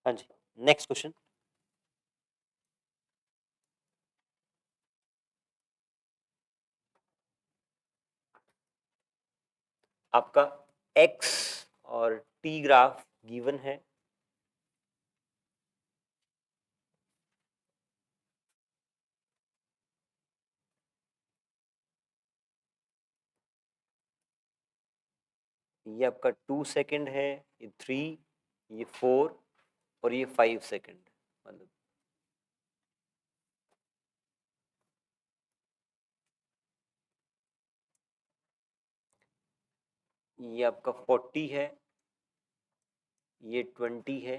हाँ जी, next question. आपका x और टी ग्राफ गिवन है। ये आपका 2 सेकेंड है, ये 3, ये 4 और ये 5 सेकेंड। मतलब ये आपका 40 है, ये 20 है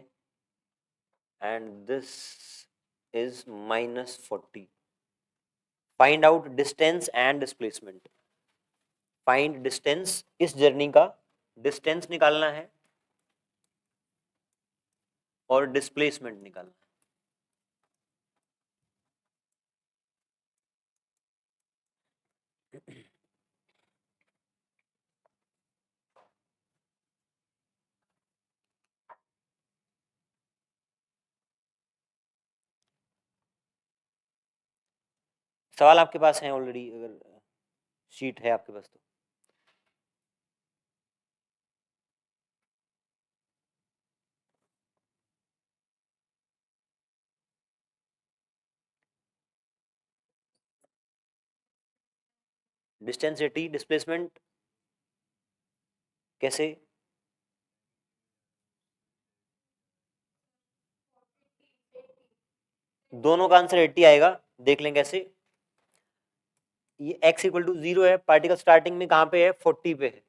and this is -40। Find out distance and displacement. Find distance, इस जर्नी का डिस्टेंस निकालना है और डिस्प्लेसमेंट निकालना है। सवाल आपके पास है ऑलरेडी, अगर शीट है आपके पास तो। डिस्टेंस 80, डिस्प्लेसमेंट कैसे? दोनों का आंसर 80 आएगा, देख लें कैसे। ये x इक्वल टू 0 है, पार्टिकल स्टार्टिंग में कहाँ पे है? 40 पे है,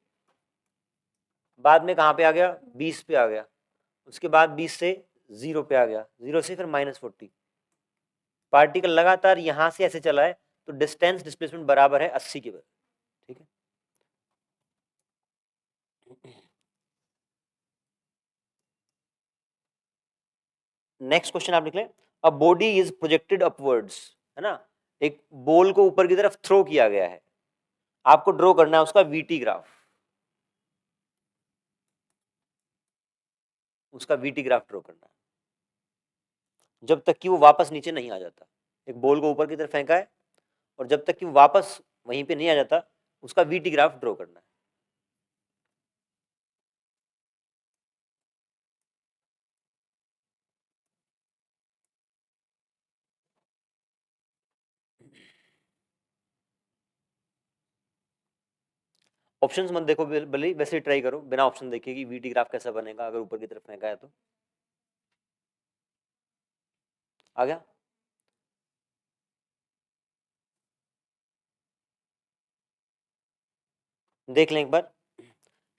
बाद में कहाँ पे आ गया? 20 पे आ गया, उसके बाद 20 से 0 पे आ गया, 0 से फिर -40। पार्टिकल लगातार यहां से ऐसे चला है, तो डिस्टेंस डिस्प्लेसमेंट बराबर है 80 के बराबर। ठीक है, नेक्स्ट क्वेश्चन आप लिख लें। A body is projected upwards, है ना, एक बॉल को ऊपर की तरफ थ्रो किया गया है, आपको ड्रॉ करना है उसका वीटी ग्राफ। उसका वीटी ग्राफ ड्रॉ करना है जब तक कि वो वापस नीचे नहीं आ जाता। एक बॉल को ऊपर की तरफ फेंका है और जब तक कि वो वापस वहीं पे नहीं आ जाता, उसका वीटी ग्राफ ड्रॉ करना है। ऑप्शंस मत देखो, भले ही वैसे ट्राई करो बिना ऑप्शन देखे कि वीटी ग्राफ कैसा बनेगा अगर ऊपर की तरफ फेंका है तो। आ गया? देख लें एक बार।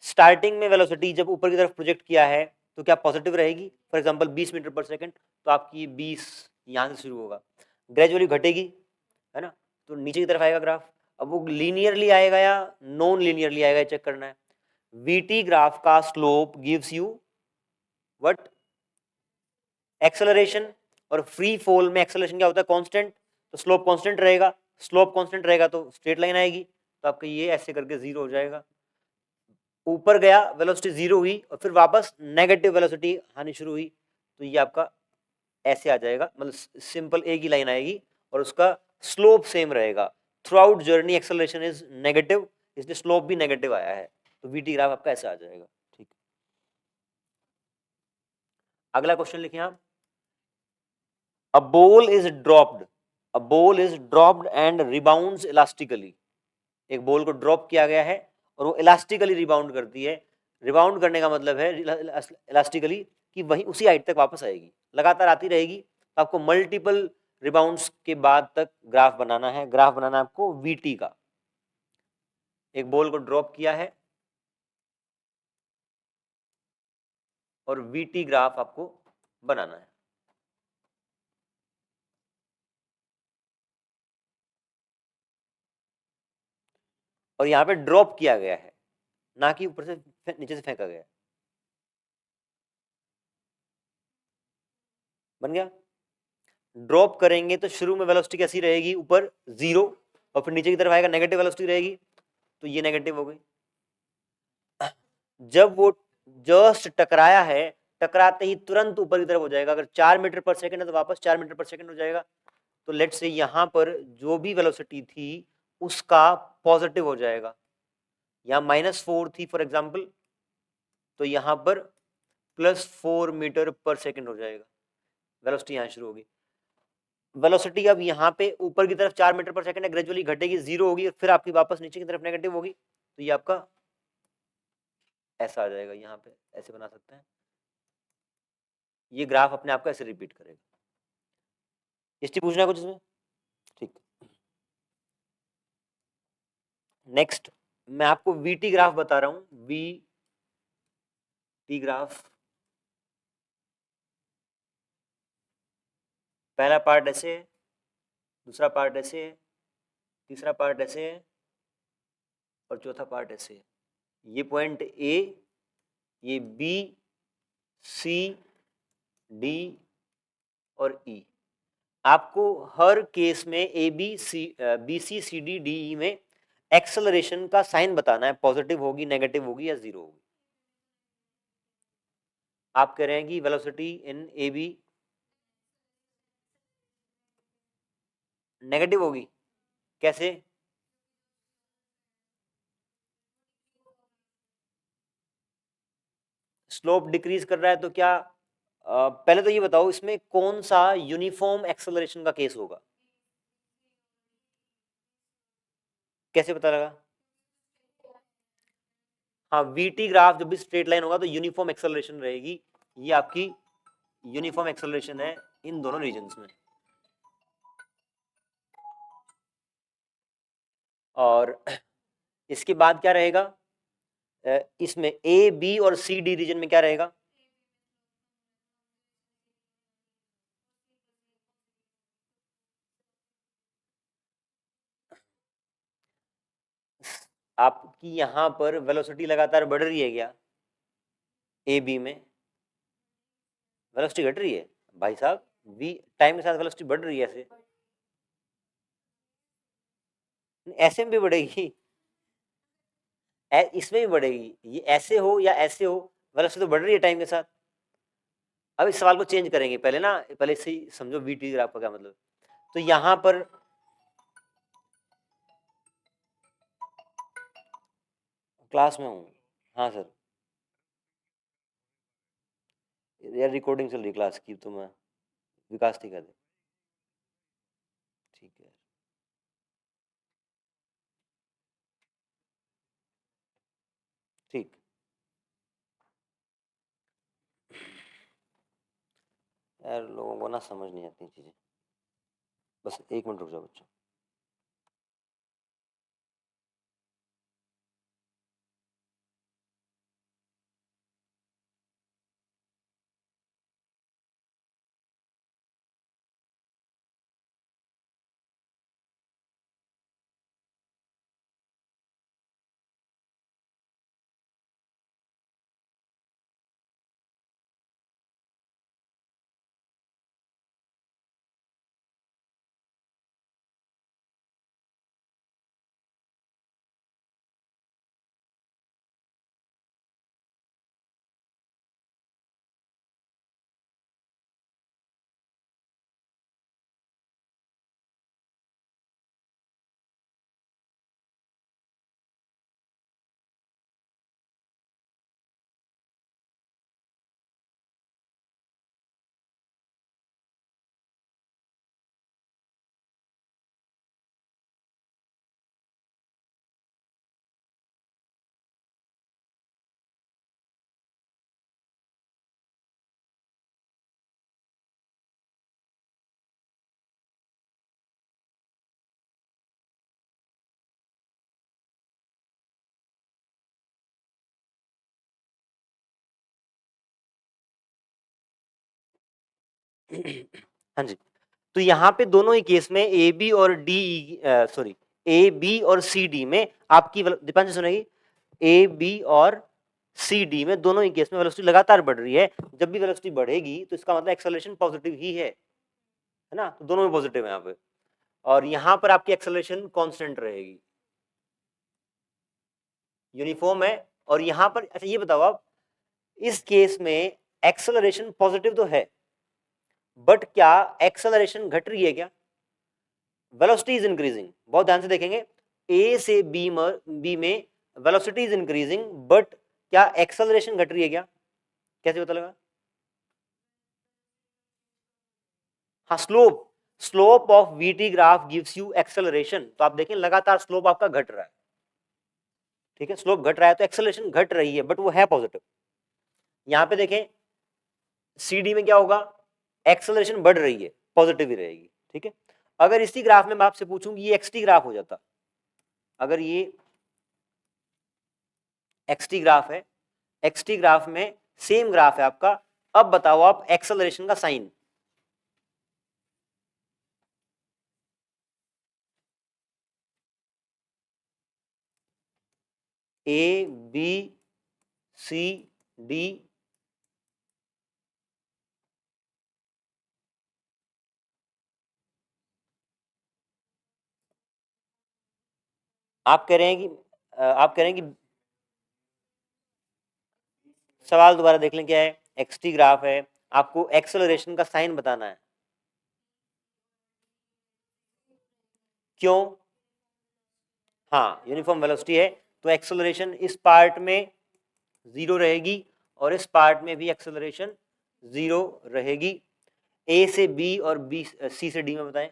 स्टार्टिंग में वेलोसिटी जब ऊपर की तरफ प्रोजेक्ट किया है तो क्या पॉजिटिव रहेगी? For example 20 metre per second, तो आपकी 20 यहाँ से शुरू होगा, ग्रेजुअली घटेगी, है ना, तो नीचे की तरफ आएगा ग्राफ। अब वो लीनियरली आएगा या नॉन लीनियरली आएगा, चेक करना है। वीटी ग्राफ का slope gives you what? Acceleration. और फ्री फॉल में एक्सेलरेशन क्या होता है? कांस्टेंट, तो स्लोप कांस्टेंट रहेगा। स्लोप कांस्टेंट रहेगा तो स्ट्रेट लाइन आएगी, तो आपका ये ऐसे करके 0 हो जाएगा। ऊपर गया, वेलोसिटी 0 हुई और फिर वापस नेगेटिव वेलोसिटी आनी शुरू हुई, तो ये आपका ऐसे आ जाएगा, मतलब सिंपल एक ही लाइन आएगी और उसका स्लोप सेम रहेगा। Through out journey acceleration is negative, इसलिए स्लोप भी नेगेटिव आया है, तो वीटी ग्राफ आपका ऐसा आ जाएगा। ठीक, अगला क्वेश्चन लिखें आप। A ball is dropped, a ball is dropped and rebounds elastically. एक बॉल को ड्रॉप किया गया है और वो इलास्टिकली रिबाउंड करती है। रिबाउंड करने का मतलब है इलास्टिकली कि वहीं उसी हाइट तक वापस आएगी, लगातार आती रहेगी। तो आपको मल्टीपल रिबाउंड्स के बाद तक ग्राफ बनाना है। ग्राफ बनाना है आपको वीटी का। एक बॉल को ड्रॉप किया है और वीटी ग्राफ आपको बनाना है। और यहाँ पे ड्रॉप किया गया है, ना कि ऊपर से नीचे से फेंका गया है। बन गया? ड्रॉप करेंगे तो शुरू में वेलोसिटी कैसी रहेगी? ऊपर 0, और फिर नीचे की तरफ आएगा नेगेटिव वेलोसिटी रहेगी, तो ये नेगेटिव हो गई। जब वो जस्ट टकराया है टकराते ही तुरंत ऊपर की तरफ हो जाएगा। अगर 4 मीटर पर सेकंड है तो वापस 4 मीटर पर सेकंड हो जाएगा। तो लेट्स से यहाँ पर जो भी वेलोसिटी थी उसका पॉजिटिव हो जाएगा। यहाँ -4 थी फॉर एग्जाम्पल, तो यहाँ पर +4 मीटर पर सेकंड हो जाएगा। वेलोसिटी यहाँ शुरू होगी। वेलोसिटी अब यहाँ पे ऊपर की तरफ 4 मीटर पर सेकंड है, ग्रेजुअली घटेगी, 0 होगी और फिर आपकी वापस नीचे की तरफ नेगेटिव होगी। तो ये आपका ऐसा आ जाएगा, यहाँ पे ऐसे बना सकते हैं। ये ग्राफ अपने आप को ऐसे रिपीट करेगा। हिस्ट्री पूछना है कुछ इसमें? ठीक। नेक्स्ट मैं आपको वीटी ग्राफ बता रहा हूं। वीटी ग्राफ, पहला पार्ट ऐसे है, दूसरा पार्ट ऐसे है, तीसरा पार्ट ऐसे है और चौथा पार्ट ऐसे है। ये पॉइंट ए, ये बी, सी, डी और ई। आपको हर केस में A B C C D D E में एक्सेलरेशन का साइन बताना है, पॉजिटिव होगी, नेगेटिव होगी या 0 होगी। आप कह रहे हैं कि velocity in A B negative होगी, कैसे? स्लोप डिक्रीज कर रहा है तो क्या पहले तो ये बताओ इसमें कौन सा यूनिफॉर्म एक्सेलरेशन का केस होगा? कैसे पता लगा? हाँ, वीटी ग्राफ जब भी स्ट्रेट लाइन होगा तो यूनिफॉर्म एक्सेलरेशन रहेगी। ये आपकी यूनिफॉर्म एक्सेलरेशन है इन दोनों रीजन्स में। और इसके बाद क्या रहेगा? इसमें ए बी और सी डी रीजन में क्या रहेगा? आपकी यहां पर वेलोसिटी लगातार बढ़ रही है क्या? ए बी में वेलोसिटी घट रही है भाई साहब। वी टाइम के साथ वेलोसिटी बढ़ रही है, ऐसे ऐसे में भी बढ़ेगी, इसमें भी बढ़ेगी। ये ऐसे हो या ऐसे हो, वेलोसिटी तो बढ़ रही है टाइम के साथ। अब इस सवाल को चेंज करेंगे, पहले ना, पहले से ही समझो वीटी ग्राफ का क्या मतलब। तो यहां पर क्लास में हूँ। हाँ सर, यार रिकॉर्डिंग चल रही क्लास की, तो मैं विकास नहीं कर दे। ठीक है ठीक। यार लोगों को ना समझ नहीं आती चीजें। बस 1 मिनट रुक जाओ बच्चों। हाँ जी, तो यहाँ पे दोनों ही केस में ए बी और डी, सॉरी, ए बी और सी डी में आपकी दीपांशु सुनेगी, ए बी और सी डी में दोनों ही केस में वेलोसिटी लगातार बढ़ रही है। जब भी वेलोसिटी बढ़ेगी तो इसका मतलब एक्सेलरेशन पॉजिटिव ही है ना? तो दोनों में पॉजिटिव है यहाँ पे। और यहाँ पर आपकी एक्सेलरेशन कांस्टेंट रहेगी, यूनिफॉर्म है। और यहाँ पर अच्छा ये बताओ आप, इस केस में एक्सेलरेशन पॉजिटिव तो है, बट क्या एक्सेलरेशन घट रही है क्या? वेलोसिटी इज इंक्रीजिंग, बहुत ध्यान से देखेंगे, ए से बी में वेलोसिटी इज इंक्रीजिंग, बट क्या एक्सेलरेशन घट रही है क्या? कैसे पता लगा? हाँ, slope of VT graph gives you acceleration, तो आप देखें लगातार स्लोप आपका घट रहा है, ठीक है, स्लोप घट रहा है तो एक्सेलरेशन घट रही है, बट वो है पॉजिटिव। यहां पे देखें CD में क्या होगा, एक्सेलरेशन बढ़ रही है, पॉजिटिव ही रहेगी, ठीक है। अगर इसी ग्राफ में मैं आपसे पूछूं कि ये XT ग्राफ हो जाता, अगर ये XT ग्राफ है, XT ग्राफ में सेम ग्राफ है आपका, अब बताओ आप एक्सेलरेशन का साइन, ABCD, आप कह रहे हैं कि सवाल दोबारा देख लें, क्या है, XT ग्राफ है, आपको एक्सेलरेशन का साइन बताना है, क्यों? हाँ, यूनिफॉर्म वेलोसिटी है तो एक्सेलरेशन इस पार्ट में 0 रहेगी और इस पार्ट में भी एक्सेलरेशन 0 रहेगी। ए से बी और बी सी से डी में बताएं,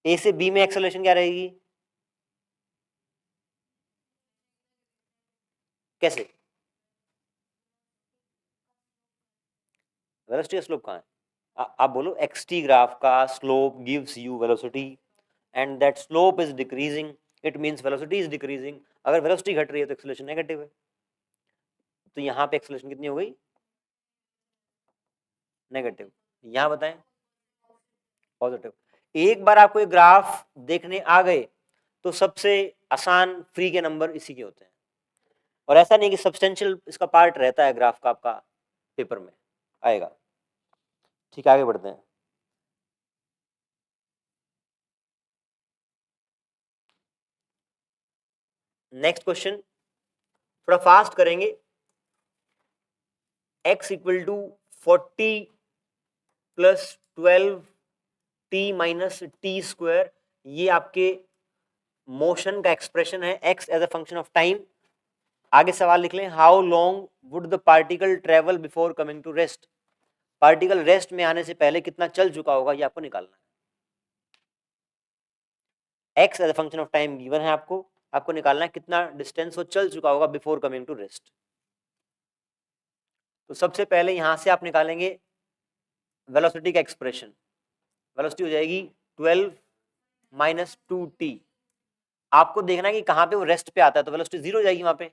ए से बी में एक्सेलरेशन क्या रहेगी? कैसे? वेलोसिटी का स्लोप कहाँ है? आप बोलो XT ग्राफ का slope gives you velocity and that slope is decreasing, it means velocity is decreasing. अगर वेलोसिटी घट रही है तो एक्सेलरेशन नेगेटिव है, तो यहाँ पे एक्सेलरेशन कितनी हो गई? नेगेटिव। यहाँ बताएं पॉजिटिव। एक बार आपको एक ग्राफ देखने आ गए तो सबसे आसान फ्री के नंबर इसी के होते हैं, और ऐसा नहीं कि सब्सटेंशियल इसका पार्ट रहता है ग्राफ का, आपका पेपर में आएगा। ठीक है, आगे बढ़ते हैं। नेक्स्ट क्वेश्चन थोड़ा फास्ट करेंगे। x equal to 40 plus 12t minus T square, ये आपके मोशन का एक्सप्रेशन है, x as a function of time. आगे सवाल लिख लें, how long would the particle travel before coming to rest, particle rest में आने से पहले कितना चल चुका होगा, ये आपको निकालना है। x as a function of time given है आपको निकालना है कितना डिस्टेंस वो चल चुका होगा बिफोर कमिंग टू रेस्ट। तो सबसे पहले यहां से आप निकालेंगे वेलोसिटी का एक्सप्रेशन, वेलोसिटी हो जाएगी 12 माइनस 2t। आपको देखना है कि कहां पे वो रेस्ट पे आता है, तो वेलोसिटी 0 हो जाएगी वहां पे,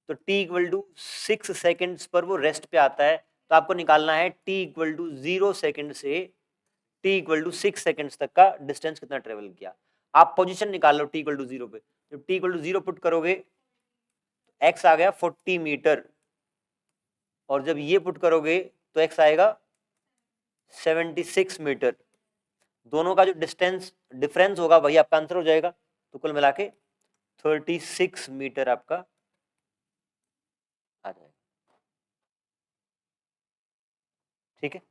तो t इक्वल टू 6 सेकेंड्स पर वो रेस्ट पे आता है, तो आपको निकालना है t इक्वल टू 0 सेकेंड से t इक्वल टू 6 सेकेंड्स तक का डिस्टेंस कितना ट्रेवल किया। आप पोजीशन निकाल लो t इक्वल टू 0 पे, जब t इक्वल टू 0 पुट करोगे x आ गया 40 मीटर, और जब ये पुट करोगे तो x आएगा 76 मीटर। दोनों का जो डिफरेंस होगा वही आपका आंसर हो जाएगा, तो कुल मिला के 36 मीटर आपका आ जाएगा। ठीक है,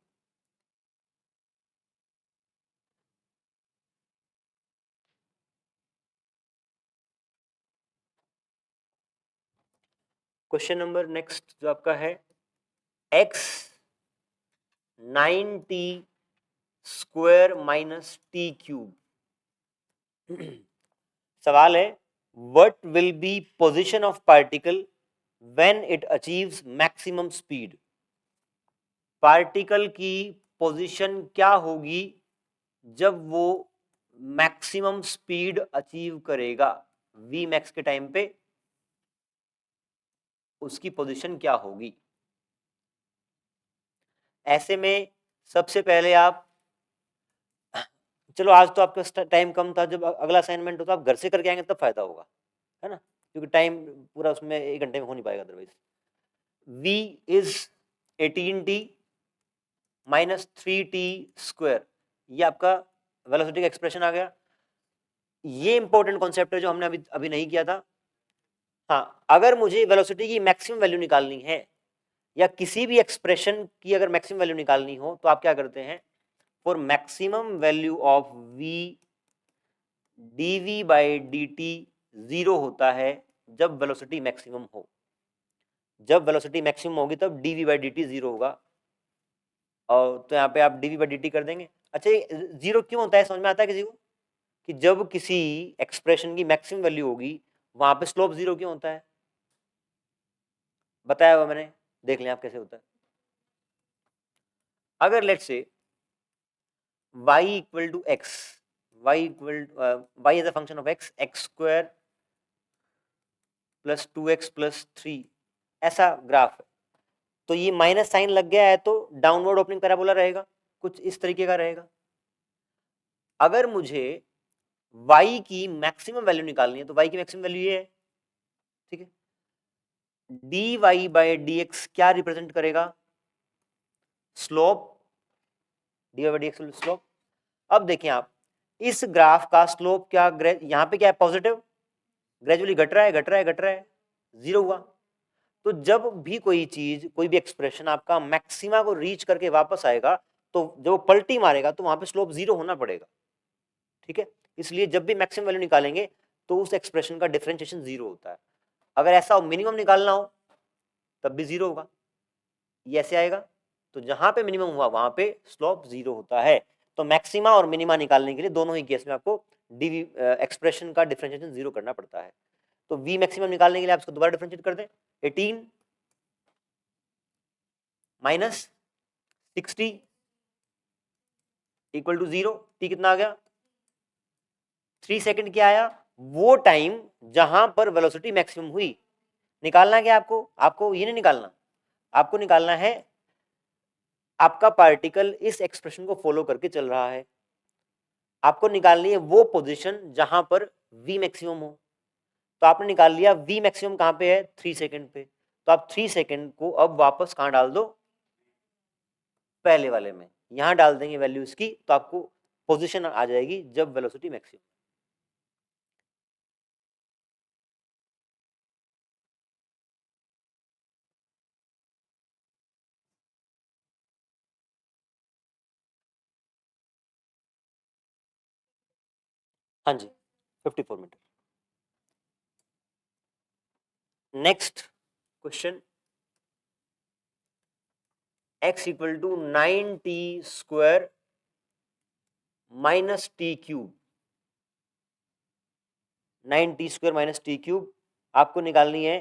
क्वेश्चन नंबर नेक्स्ट जो आपका है, x 9t square minus T cube. सवाल है, what will be position of particle when it achieves maximum speed, particle की पोजीशन क्या होगी जब वो मैक्सिमम स्पीड अचीव करेगा, वी मैक्स के टाइम पे उसकी पोजीशन क्या होगी। ऐसे में सबसे पहले आप, चलो आज तो आपका टाइम कम था, जब अगला असाइनमेंट हो तो आप घर से करके आएंगे तब फायदा होगा, है ना, क्योंकि टाइम पूरा उसमें 1 घंटे में हो नहीं पाएगा otherwise. v is 18t minus 3t square, ये आपका वेलोसिटी का एक्सप्रेशन आ गया। ये इंपॉर्टेंट कॉन्सेप्ट है जो हमने अभी नहीं किया था, हाँ, अगर मुझे वेलोसिटी की मैक्सिमम वैल्यू निकालनी है या किसी भी एक्सप्रेशन की अगर मैक्सिमम वैल्यू निकालनी हो तो आप क्या करते हैं, for maximum value of v dv by dt 0 होता है जब वेलोसिटी मैक्सिमम हो। जब वेलोसिटी मैक्सिमम होगी तब dv बाई dt 0 होगा। और तो यहाँ पे आप dv बाई dt कर देंगे। अच्छा, ये 0 क्यों होता है, समझ में आता है किसी को? कि जब किसी एक्सप्रेशन की मैक्सिमम वैल्यू होगी वहां पे स्लोप 0 क्यों होता है, बताया हुआ मैंने, देख लें आप कैसे होता है। अगर let's say y equal to X, y is a function of x, X square plus 2x plus 3, ऐसा ग्राफ है, तो ये माइनस साइन लग गया है तो डाउनवर्ड ओपनिंग पैराबोला रहेगा, कुछ इस तरीके का रहेगा। अगर मुझे y की मैक्सिमम वैल्यू निकालनी है तो y की मैक्सिमम वैल्यू ये है, ठीक है। dy बाई dx क्या रिप्रेजेंट करेगा, slope, dy by dx slope. अब देखें आप, इस ग्राफ का स्लोप क्या, यहाँ पे क्या है, पॉजिटिव, ग्रेजुअली घट रहा है घट रहा है घट रहा है, 0 हुआ। तो जब भी कोई चीज, कोई भी एक्सप्रेशन आपका मैक्सिमा को रीच करके वापस आएगा तो जब वो पलटी मारेगा तो वहां पे स्लोप 0 होना पड़ेगा, ठीक है। इसलिए जब भी मैक्सिमम वैल्यू निकालेंगे तो उस एक्सप्रेशन का डिफरेंशिएशन 0 होता है। अगर ऐसा मिनिमम निकालना हो तब भी 0 होगा, ये ऐसे आएगा। तो जहां पे मिनिमम हुआ वहां पे स्लोप 0 होता है। तो मैक्सिमा और मिनिमा निकालने के लिए दोनों ही केस में आपको डीवी एक्सप्रेशन का डिफरेंशिएशन 0 करना पड़ता है। तो वी मैक्सिमम निकालने के लिए आप इसको दोबारा डिफरेंशिएट कर दें, 18 माइनस 60 इक्वल टू 0, टी कितना आ गया, 3 सेकंड। क्या आया, वो टाइम जहां पर वेलोसिटी मैक्सिमम हुई। निकालना क्या आपको, आपको ये नहीं निकालना, आपको निकालना है आपका पार्टिकल इस एक्सप्रेशन को फॉलो करके चल रहा है, आपको निकालनी है वो पोजीशन जहां पर v मैक्सिमम हो। तो आपने निकाल लिया v मैक्सिमम कहां पे है, 3 सेकंड पे। तो आप 3 सेकंड को अब वापस कहां डाल दो, पहले वाले में, यहां डाल देंगे वैल्यू इसकी, तो आपको पोजीशन आ जाएगी जब वेलोसिटी मैक्सिमम। हाँ जी, 54 meter. Next question, x equal to 9t square minus T cube, 9t square minus T cube आपको निकालनी है।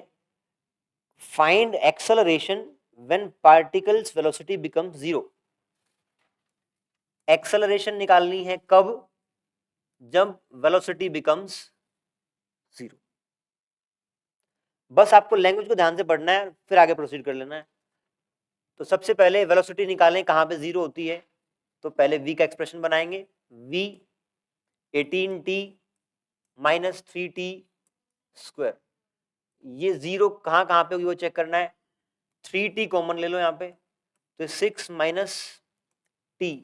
Find acceleration when particle's velocity become 0। Acceleration निकालनी है कब, जब वेलोसिटी बिकम्स 0। बस आपको लैंग्वेज को ध्यान से पढ़ना है, फिर आगे प्रोसीड कर लेना है। तो सबसे पहले वेलोसिटी निकालें कहां पे 0 होती है, तो पहले v का एक्सप्रेशन बनाएंगे, v 18t minus 3t square. ये 0 कहां कहां पे होगी वो चेक करना है। 3t कॉमन ले लो यहाँ पे, तो 6 माइनस टी,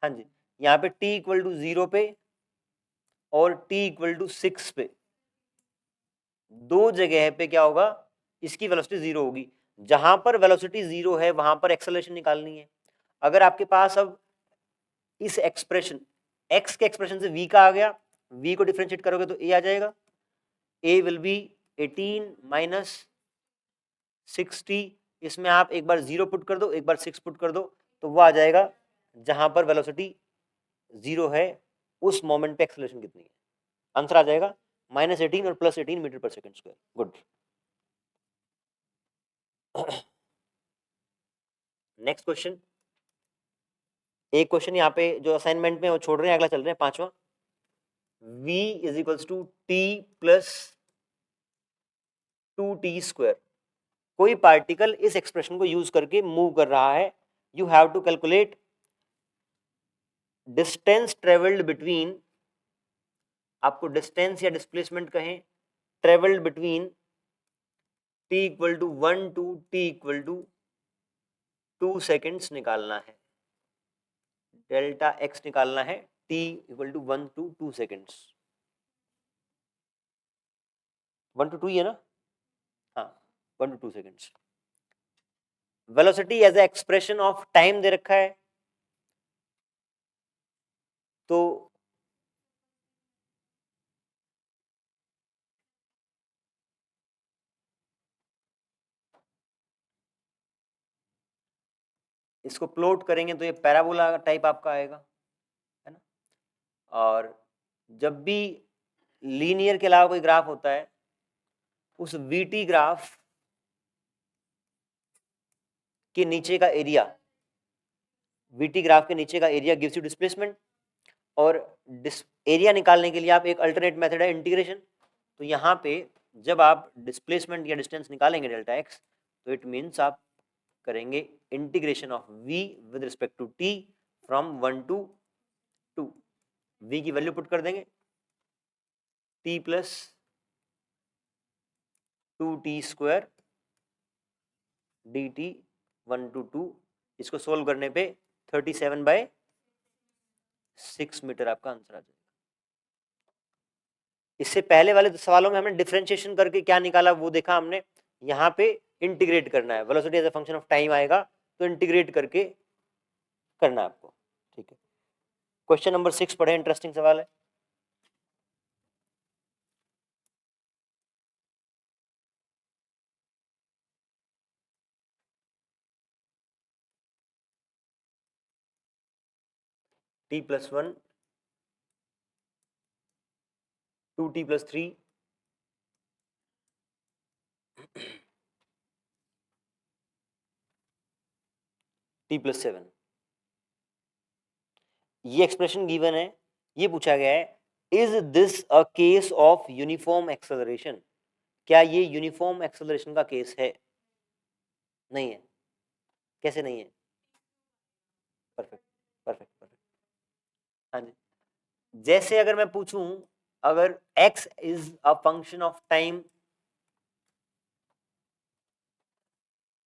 हाँ जी, यहाँ पे t इक्वल टू 0 पे और t इक्वल टू 6 पे, दो जगह पे क्या होगा, इसकी वेलोसिटी 0 होगी। जहां पर वेलोसिटी 0 है वहां पर एक्सेलरेशन निकालनी है। अगर आपके पास अब इस एक्सप्रेशन x के एक्सप्रेशन से v का आ गया, v को डिफरेंशिएट करोगे तो a आ जाएगा, a विल बी 18 माइनस 60। इसमें आप एक बार 0 पुट कर दो, एक बार 6 पुट कर दो, तो वो आ जाएगा जहां पर वेलोसिटी 0 है उस मोमेंट पे एक्सेलरेशन कितनी है। आंसर आ जाएगा -18 और +18 metre per second square. Good. Next question, एक क्वेश्चन यहाँ पे जो असाइनमेंट में वो छोड़ रहे हैं, अगला चल रहे हैं, पांचवा। v is equals to T plus 2t square. कोई पार्टिकल इस एक्सप्रेशन को यूज करके मूव कर रहा है। You have to calculate distance travelled between, आपको डिस्टेंस या डिस्प्लेसमेंट कहें, travelled between t equal to 1 to t equal to 2 seconds निकालना है। डेल्टा x निकालना है, t equal to 1 to 2 seconds. 1 to 2 ही है ना, हाँ 1 to 2 seconds. Velocity as a expression of time दे रखा है, तो इसको प्लॉट करेंगे तो ये पैराबोला टाइप आपका आएगा, है ना। और जब भी लीनियर के अलावा कोई ग्राफ होता है, उस वीटी ग्राफ के नीचे का एरिया, वीटी ग्राफ के नीचे का एरिया गिव्स यू डिस्प्लेसमेंट, और एरिया निकालने के लिए आप एक अल्टरनेट मेथड है इंटीग्रेशन। तो यहाँ पे जब आप डिस्प्लेसमेंट या डिस्टेंस निकालेंगे डेल्टा एक्स, तो इट मीन्स आप करेंगे integration of v with respect to t from 1 to 2। v की वैल्यू पुट कर देंगे t plus 2t square dt 1 to 2। इसको सोल्व करने पे 37/6 मीटर आपका आंसर आ जाएगा। इससे पहले वाले सवालों में हमने डिफरेंशिएशन करके क्या निकाला वो देखा हमने, यहाँ पे इंटीग्रेट करना है, velocity as a function of time आएगा तो इंटीग्रेट करके करना है आपको, ठीक है। क्वेश्चन नंबर 6 पढ़े, इंटरेस्टिंग सवाल है। t + 1 2t + 3 t + 7, ये एक्सप्रेशन गिवन है। ये पूछा गया है is this a case of uniform acceleration, क्या ये यूनिफॉर्म एक्सेलरेशन का केस है? नहीं है। कैसे नहीं है? Perfect perfect perfect. हाँ जी, जैसे अगर मैं पूछूं अगर x is a function of time,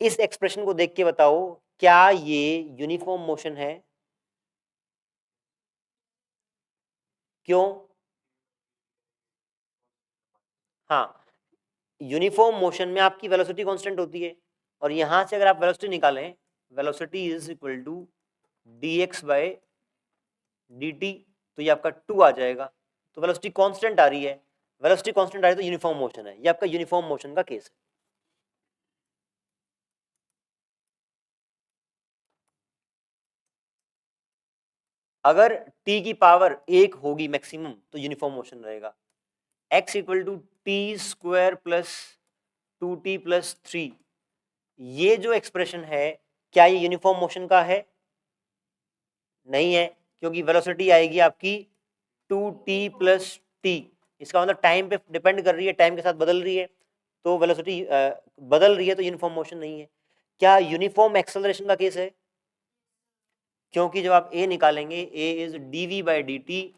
इस एक्सप्रेशन को देख के बताओ क्या ये यूनिफॉर्म मोशन है? क्यों? हाँ, यूनिफॉर्म मोशन में आपकी वेलोसिटी कांस्टेंट होती है, और यहां से अगर आप वेलोसिटी निकालें, velocity is equal to dx/dt, तो ये आपका 2 आ जाएगा। तो वेलोसिटी कांस्टेंट आ रही है, वेलोसिटी कांस्टेंट आ रही है तो यूनिफॉर्म मोशन है, ये आपका यूनिफॉर्म मोशन का केस है। अगर t की पावर 1 होगी मैक्सिमम तो यूनिफॉर्म मोशन रहेगा। x equal to T square plus 2t + 3, ये जो एक्सप्रेशन है क्या ये यूनिफॉर्म मोशन का है? नहीं है, क्योंकि वेलोसिटी आएगी आपकी 2t + t, इसका मतलब टाइम पे डिपेंड कर रही है, टाइम के साथ बदल रही है, तो वेलोसिटी बदल रही है तो यूनिफॉर्म मोशन नहीं है। क्या यूनिफॉर्म एक्सेलरेशन का केस है? क्योंकि जब आप a निकालेंगे a इज dv/dt,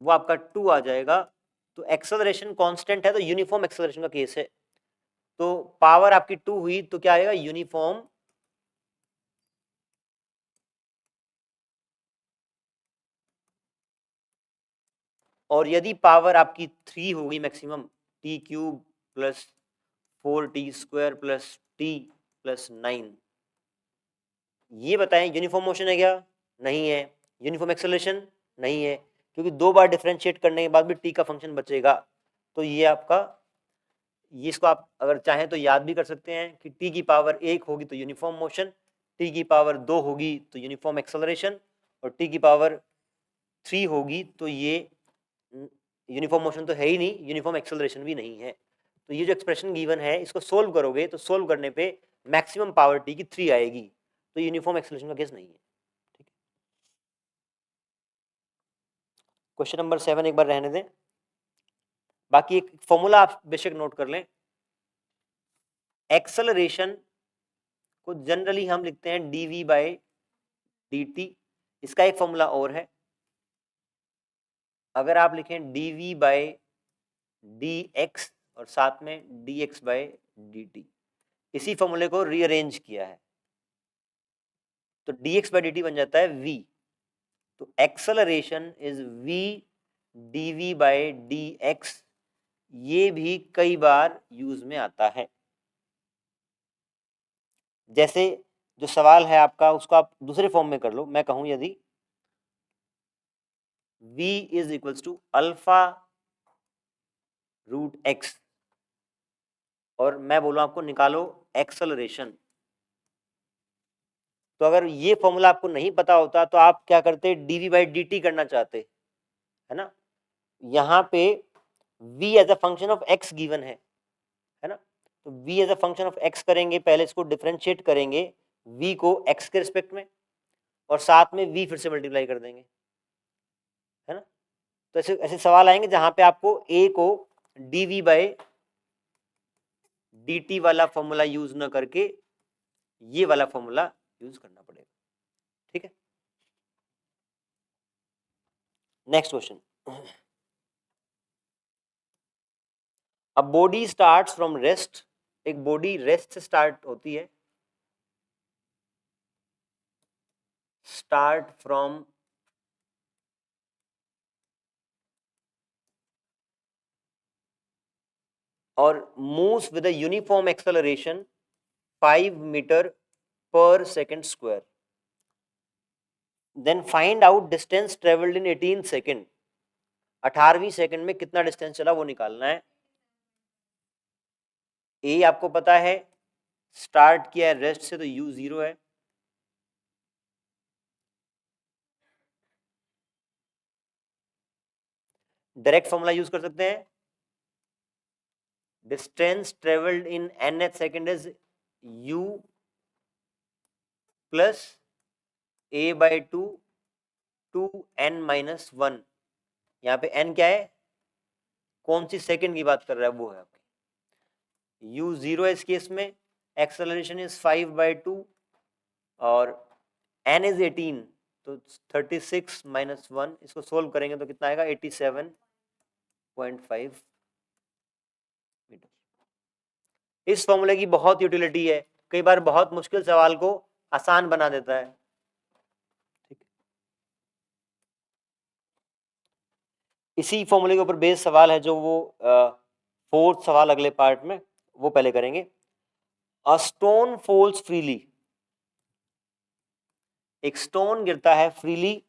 वो आपका 2 आ जाएगा, तो एक्सेलरेशन कांस्टेंट है तो यूनिफॉर्म एक्सेलरेशन का केस है। तो पावर आपकी 2 हुई तो क्या आएगा? यूनिफॉर्म। और यदि पावर आपकी 3 होगी मैक्सिमम, t³ + 4t² + t + 9, ये बताएं यूनिफॉर्म मोशन है क्या? नहीं है। Uniform acceleration? नहीं है, क्योंकि 2 बार डिफरेंशिएट करने के बाद भी t का फंक्शन बचेगा। तो ये आपका, ये इसको आप अगर चाहें तो याद भी कर सकते हैं कि t की पावर 1 होगी तो यूनिफॉर्म मोशन, t की पावर 2 होगी तो यूनिफॉर्म एक्सेलरेशन, और t की पावर 3 होगी तो ये यूनिफॉर्म मोशन तो है ही नहीं, यूनिफॉर्म एक्सेलरेशन भी नहीं है। तो ये जो एक्सप्रेशन गिवन है इसको सोल्व करोगे तो सोल्व करने पे मैक्सिमम पावर t की 3 आएगी, तो यूनिफॉर्म एक्सेलरेशन का केस नहीं है। ठीक है, क्वेश्चन नंबर 7 एक बार रहने दें, बाकी एक फॉर्मूला आप बेशक नोट कर लें। एक्सेलरेशन को जनरली हम लिखते हैं dv/dt, इसका एक फॉर्मूला और है, अगर आप लिखें dv/dx और साथ में dx/dt, इसी फॉर्मूले को रीअरेंज किया है तो dx/dt बन जाता है v। तो एक्सेलरेशन इज v dv/dx ये भी कई बार यूज में आता है। जैसे जो सवाल है आपका उसको आप दूसरे फॉर्म में कर लो। मैं कहूं यदि v is equals to alpha root X और मैं बोलूं आपको निकालो एक्सेलरेशन, तो अगर ये फॉर्मूला आपको नहीं पता होता तो आप क्या करते, dv बाई dt करना चाहते, है ना। यहाँ पे v as a function of x given है ना, तो v as a function of x करेंगे, पहले इसको डिफरेंशिएट करेंगे v को x के रिस्पेक्ट में और साथ में v फिर से मल्टीप्लाई कर देंगे, है ना। तो ऐसे ऐसे सवाल आएंगे जहां पे आपको a को dv बाई dt वाला फॉर्मूला यूज न करके ये वाला फॉर्मूला यूज करना पड़ेगा, ठीक है। Next question, a body starts from rest, एक बॉडी रेस्ट से स्टार्ट होती है, स्टार्ट फ्रॉम और moves with a uniform acceleration 5 metre per second square, then find out distance travelled in 18 second, 18वीं सेकंड में कितना डिस्टेंस चला वो निकालना है। ए आपको पता है, स्टार्ट किया है रेस्ट से तो u 0 है, डायरेक्ट फॉर्मूला यूज कर सकते हैं, distance travelled in nth second is u plus a by 2 n minus 1, यहाँ पे n क्या है, कौन सी सेकंड की बात कर रहा है वो है आपकी u 0 है इस केस में, एक्सेलरेशन इज 5 बाई 2 और n इज 18, तो 36 माइनस 1, इसको सोल्व करेंगे तो कितना आएगा 87.5 मीटर। इस फॉर्मूले की बहुत यूटिलिटी है, कई बार बहुत मुश्किल सवाल को आसान बना देता है, ठीक। इसी फॉर्मूले के ऊपर बेस सवाल है जो वो फोर्थ सवाल अगले पार्ट में वो पहले करेंगे। अ स्टोन फॉल्स फ्रीली, एक स्टोन गिरता है freely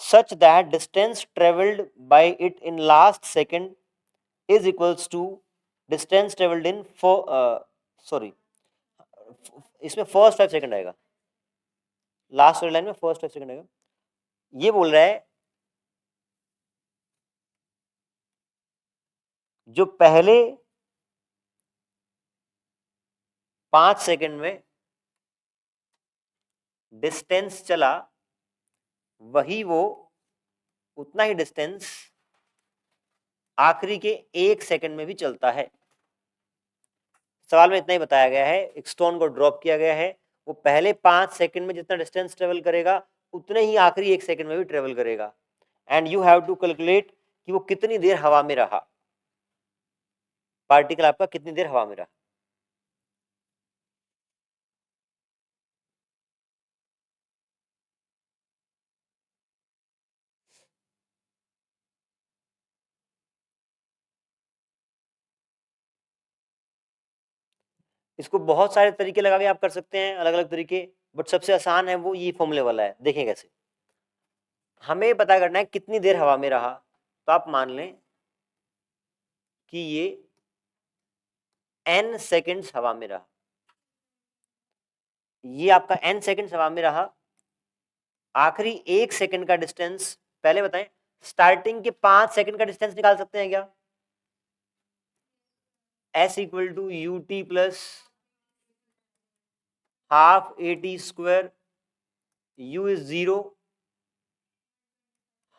such that distance traveled by it in last second is equals to distance traveled in sorry इसमें फर्स्ट 5 सेकंड आएगा, लास्ट वाली लाइन में फर्स्ट 5 सेकंड आएगा। ये बोल रहा है जो पहले 5 सेकंड में डिस्टेंस चला वही वो उतना ही डिस्टेंस आखिरी के 1 सेकंड में भी चलता है। सवाल में इतना ही बताया गया है, एक स्टोन को ड्रॉप किया गया है, वो पहले 5 सेकंड में जितना डिस्टेंस ट्रेवल करेगा उतने ही आखिरी 1 सेकंड में भी ट्रेवल करेगा, and you have to calculate कि वो कितनी देर हवा में रहा, पार्टिकल आपका कितनी देर हवा में रहा। इसको बहुत सारे तरीके लगा के आप कर सकते हैं, अलग अलग तरीके, बट सबसे आसान है वो ये फॉर्मूले वाला है। देखें कैसे, हमें पता करना है कितनी देर हवा में रहा, तो आप मान लें कि ये n सेकेंड्स हवा में रहा, ये आपका n सेकेंड्स हवा में रहा, आखिरी 1 सेकंड का डिस्टेंस पहले बताएं, स्टार्टिंग के 5 सेकंड का डिस्टेंस निकाल सकते हैं क्या, s equal to you T plus half A T square, u is 0,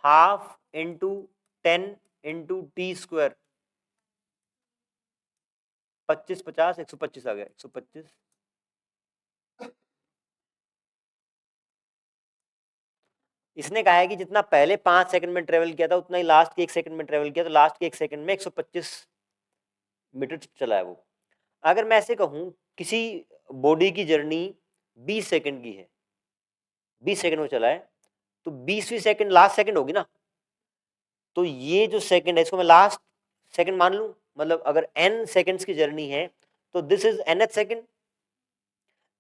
half into 10 into T square, 25 50 125 आ गया 125। इसने कहा है कि जितना पहले 5 सेकंड में ट्रेवल किया था उतना ही लास्ट के 1 सेकंड में ट्रेवल किया, तो लास्ट के 1 सेकंड में 125 मीटर चला है वो। अगर मैं ऐसे कहूं किसी बॉडी की जर्नी 20 सेकंड की है, 20 सेकंड में चला है, तो 20वीं सेकंड लास्ट सेकंड होगी ना, तो ये जो सेकंड है इसको मैं लास्ट सेकंड मान लूं, मतलब अगर n सेकंड्स की जर्नी है तो this is nth second,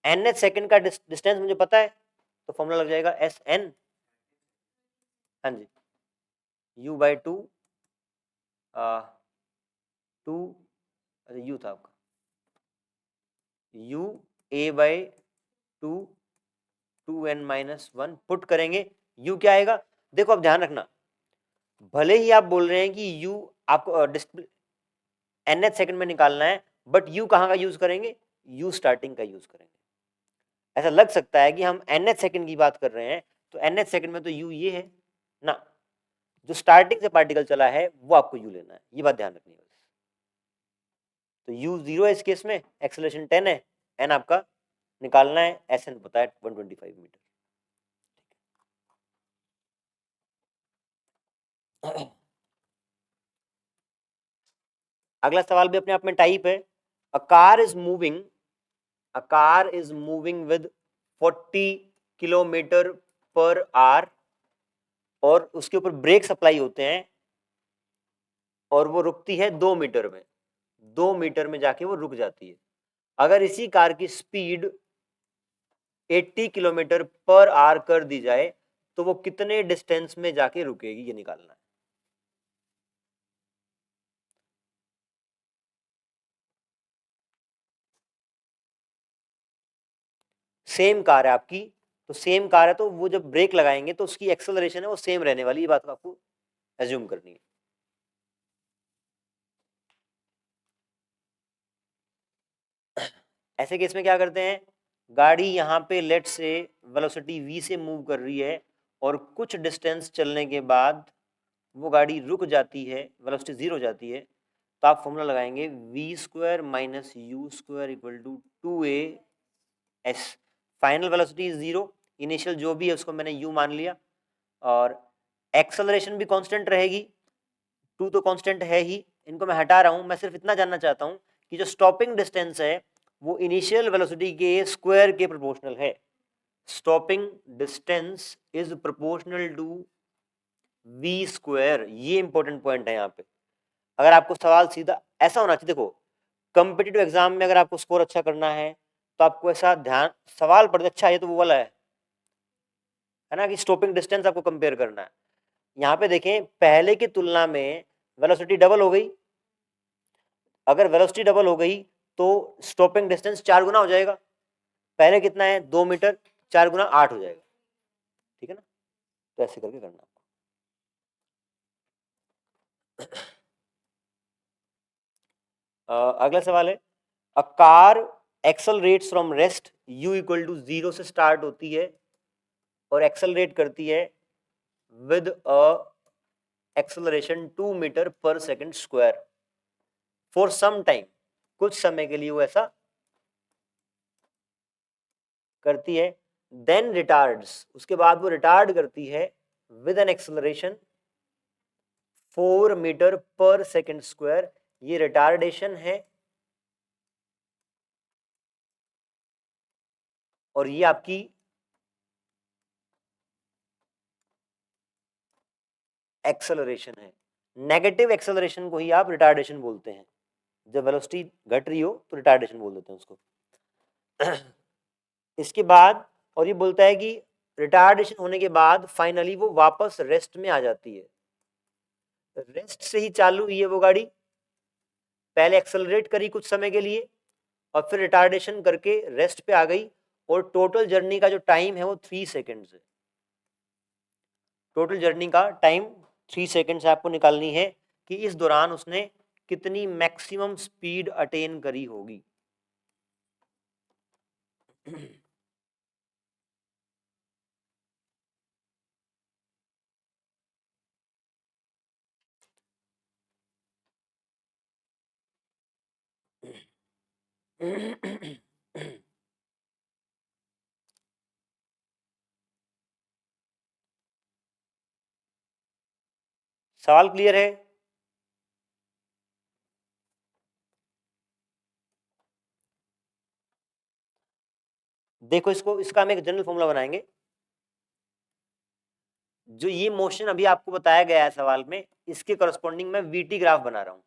nth second का डिस्टेंस मुझे पता है, तो फॉर्मूला लग जाएगा Sn, हाँ जी, u बाई टू, टू, अच्छा u था आपका, u a by two, 2n minus 1 put करेंगे, u क्या आएगा, देखो अब ध्यान रखना, भले ही आप बोल रहे हैं कि u आपको डिस्प्ले nth सेकंड में निकालना है, बट u कहाँ का यूज करेंगे, u स्टार्टिंग का यूज करेंगे। ऐसा लग सकता है कि हम nth सेकंड की बात कर रहे हैं, तो nth सेकंड में तो u ये है ना, जो स्टार्टिंग से पार्टिकल चला है वो आपको u लेना है, ये बात ध्यान रखनी है। तो u 0 है इस केस में, एक्सेलरेशन 10 है, n आपका निकालना है, Sn पता है 125 मीटर। अगला सवाल भी अपने आप में टाइप है, a car is moving with 40 kilometre per hour, और उसके ऊपर ब्रेक सप्लाई होते हैं, और वो रुकती है 2 मीटर में, 2 मीटर में जाके वो रुक जाती है। अगर इसी कार की स्पीड 80 किलोमीटर पर आवर कर दी जाए तो वो कितने डिस्टेंस में जाके रुकेगी, ये निकालना है। सेम कार है आपकी, तो सेम कार है तो वो जब ब्रेक लगाएंगे तो उसकी एक्सेलरेशन है वो सेम रहने वाली, ये बात आपको एज्यूम करनी है। ऐसे केस में क्या करते हैं, गाड़ी यहाँ पे लेट से वेलोसिटी v से मूव कर रही है, और कुछ डिस्टेंस चलने के बाद वो गाड़ी रुक जाती है, वेलोसिटी 0 हो जाती है, तो आप फॉर्मूला लगाएंगे v square minus you square equal to 2a s। Final velocity is 0, initial जो भी है उसको मैंने u मान लिया, और एक्सेलरेशन भी कांस्टेंट रहेगी, 2 तो कांस्टेंट है ही, इनको मैं हटा रहा हूं, मैं सिर्फ इतना जानना चाहता हूं कि जो स्टॉपिंग डिस्टेंस है वो इनिशियल वेलोसिटी के स्क्वायर के प्रोपोर्शनल है। Stopping distance is proportional to v square, ये इंपॉर्टेंट पॉइंट है यहाँ पे। अगर आपको सवाल सीधा ऐसा होना चाहिए, देखो कॉम्पिटिटिव एग्जाम में अगर आपको स्कोर अच्छा करना है तो आपको ऐसा ध्यान, सवाल पढ़ते अच्छा है तो वो वाला है ना, कि स्टॉपिंग डिस्टेंस आपको कंपेयर करना है। यहाँ पे देखें पहले की तुलना में वेलोसिटी डबल हो गई, अगर वेलोसिटी डबल हो गई तो स्टॉपिंग डिस्टेंस 4 गुना हो जाएगा, पहले कितना है 2 मीटर, 4 गुना 8 हो जाएगा, ठीक है ना, तो ऐसे करके करना। अगला सवाल है, a car accelerates from rest u equal to 0 से स्टार्ट होती है और एक्सेलरेट करती है with a acceleration 2 meter per second square for some time, कुछ समय के लिए वो ऐसा करती है, देन रिटार्ड्स, उसके बाद वो रिटार्ड करती है with an acceleration 4 metre per second square, ये रिटार्डेशन है, और ये आपकी एक्सेलरेशन है। नेगेटिव एक्सेलरेशन को ही आप रिटार्डेशन बोलते हैं, जब वेलोसिटी घट रही हो तो रिटार्डेशन बोल देते हैं उसको। इसके बाद और ये बोलता है कि रिटार्डेशन होने के बाद फाइनली वो वापस रेस्ट में आ जाती है, रेस्ट से ही चालू हुई है वो गाड़ी, पहले एक्सेलरेट करी कुछ समय के लिए और फिर रिटार्डेशन करके रेस्ट पे आ गई, और टोटल जर्नी का जो टाइम है वो 3 सेकेंड्स है। टोटल जर्नी का टाइम 3 सेकेंड्स आपको निकालनी है कि इस दौरान उसने कितनी मैक्सिमम स्पीड अटेन करी होगी। सवाल क्लियर है? देखो इसको, इसका हम एक जनरल फॉर्मूला बनाएंगे, जो ये मोशन अभी आपको बताया गया है सवाल में, इसके करस्पॉन्डिंग मैं वीटी ग्राफ बना रहा हूं।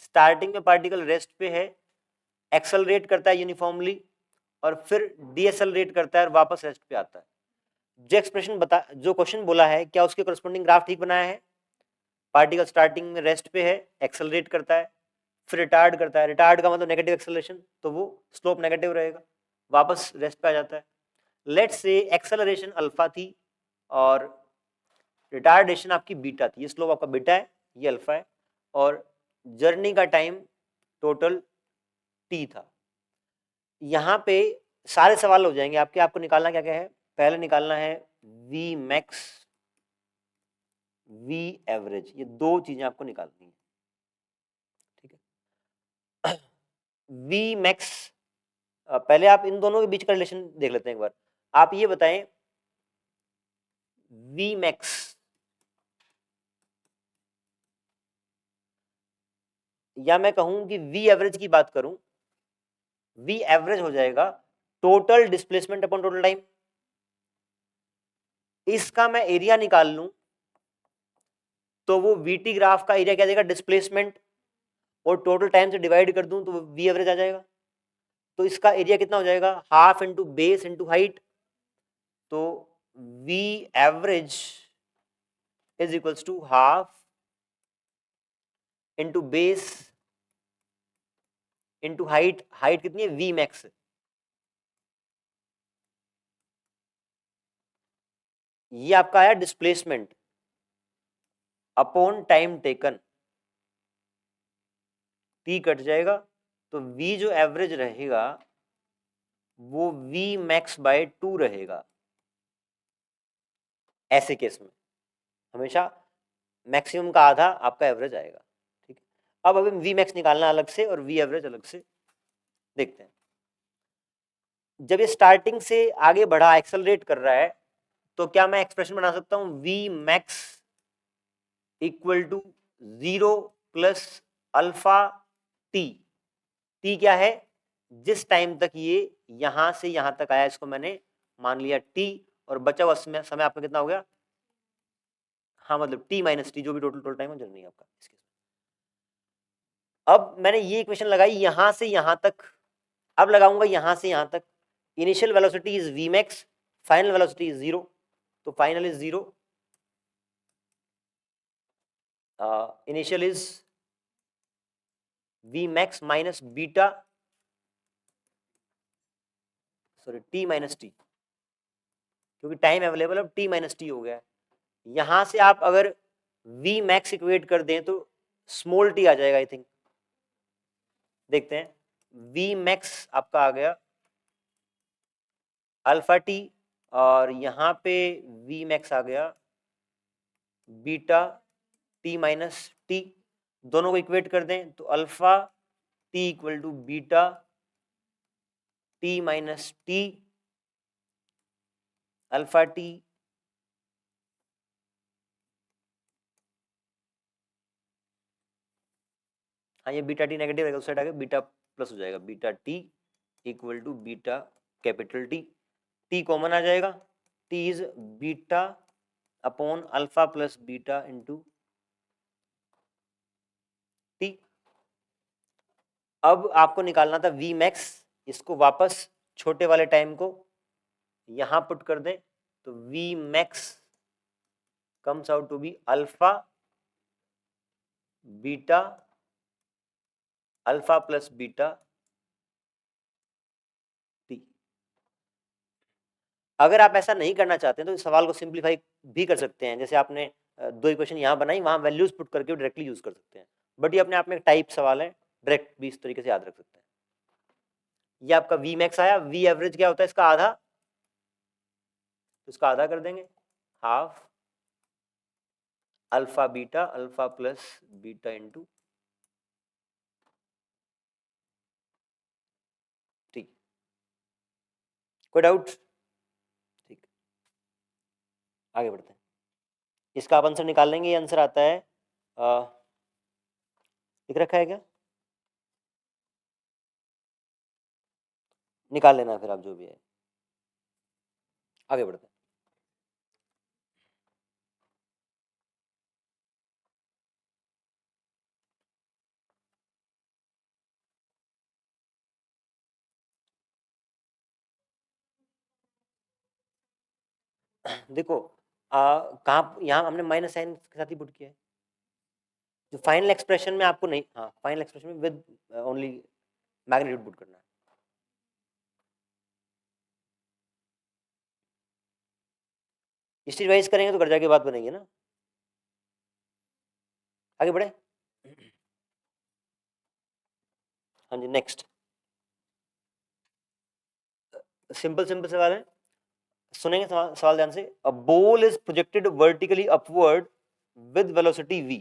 स्टार्टिंग में पार्टिकल रेस्ट पे है, एक्सेलरेट करता है यूनिफॉर्मली और फिर डीएसेलरेट करता है और वापस रेस्ट पे आता है। जो एक्सप्रेशन जो क्वेश्चन बोला है, क्या उसके करस्पॉन्डिंग ग्राफ ठीक बनाया है? पार्टिकल स्टार्टिंग में रेस्ट पे है, एक्सेलरेट करता है, फिर रिटार्ड करता है। रिटार्ड का मतलब नेगेटिव एक्सेलरेशन, तो वो स्लोप नेगेटिव रहेगा, वापस रेस्ट पे आ जाता है। लेट्स से एक्सेलरेशन अल्फा थी और रिटार्डेशन आपकी बीटा थी। ये स्लोप आपका बीटा है, ये अल्फा है, और जर्नी का टाइम टोटल टी था। यहाँ पे सारे सवाल हो जाएंगे आपके। आपको निकालना क्या क्या है? पहले निकालना है वी मैक्स, वी एवरेज, ये दो चीजें आपको निकालनी है, ठीक है। वी मैक्स, पहले आप इन दोनों के बीच का रिलेशन देख लेते हैं एक बार। आप ये बताएं, वी मैक्स या मैं कहूं कि वी एवरेज की बात करूं, वी एवरेज हो जाएगा total displacement upon total time. इसका मैं एरिया निकाल लूं तो वो वीटी ग्राफ का एरिया क्या देगा? डिस्प्लेसमेंट, और टोटल टाइम से डिवाइड कर दूं तो वी एवरेज आ जाएगा। तो इसका एरिया कितना हो जाएगा? Half into base into height. तो v average is equals to half into base into height. Height कितनी है? V max. ये आपका आया displacement upon time taken. T cut जाएगा तो वी जो एवरेज रहेगा वो वी मैक्स बाय 2 रहेगा। ऐसे केस में हमेशा मैक्सिमम का आधा आपका एवरेज आएगा, ठीक है। अब अभी वी मैक्स निकालना अलग से और वी एवरेज अलग से देखते हैं। जब ये स्टार्टिंग से आगे बढ़ा, एक्सेलरेट कर रहा है, तो क्या मैं एक्सप्रेशन बना सकता हूं? V max equal to 0 plus alpha T. T क्या है? जिस टाइम तक ये यहां से यहां तक आया, इसको मैंने मान लिया टी, और बचा हुआ समय आपका कितना हो गया? हाँ, मतलब टी माइनस टी, जो भी टोटल टाइम हो जर्नी आपका। अब मैंने ये इक्वेशन लगाई यहां से यहां तक, अब लगाऊंगा यहां से यहां तक। Initial velocity is V max, final velocity is 0, तो final is 0, initial is V max minus beta, sorry T minus T, क्योंकि टाइम अवेलेबल अब टी माइनस टी हो गया है। यहां से आप अगर वी मैक्स इक्वेट कर दें तो स्मॉल टी आ जाएगा, आई थिंक। देखते हैं, वी मैक्स आपका आ गया अल्फा टी, और यहां पे वी मैक्स आ गया बीटा टी माइनस टी। दोनों को इक्वेट कर दें तो alpha T equal to beta T minus T, alpha T हाँ, ये बीटा टी नेगेटिव रहेगा, उस साइड आगे बीटा प्लस हो जाएगा, beta t equal to beta capital t. T common आ जाएगा, t is beta upon alpha plus beta into t. अब आपको निकालना था वी मैक्स, इसको वापस छोटे वाले टाइम को यहां पुट कर दें तो V max comes out to be alpha beta alpha plus beta T. अगर आप ऐसा नहीं करना चाहते हैं तो इस सवाल को सिंप्लीफाई भी कर सकते हैं, जैसे आपने दो इक्वेशन यहाँ बनाई, वहां वैल्यूज पुट करके डायरेक्टली यूज कर सकते हैं, बट ये अपने आप में एक टाइप सवाल है, डायरेक्ट भी इस तरीके से याद रख सकते हैं। ये आपका वी मैक्स आया, वी एवरेज क्या होता है? इसका आधा, तो इसका आधा कर देंगे, half alpha beta alpha plus beta into T. कोई डाउट? ठीक, आगे बढ़ते हैं। इसका आप आंसर निकाल लेंगे, ये आंसर आता है, लिख रखा है क्या? निकाल लेना फिर आप जो भी है। आगे बढ़ते हैं। देखो कहाँ यहाँ हमने माइनस साइन के साथ ही पुट किया है, जो फाइनल एक्सप्रेशन में आपको नहीं, हाँ फाइनल एक्सप्रेशन में विद ओनली मैग्नीट्यूड पुट करना है। इस रिवाइज करेंगे तो घर जाके बात बनेगी ना। आगे बढ़े। हाँ जी, नेक्स्ट सिंपल सिंपल सवाल है, सुनेंगे सवाल ध्यान से। A ball is projected vertically upward with velocity v।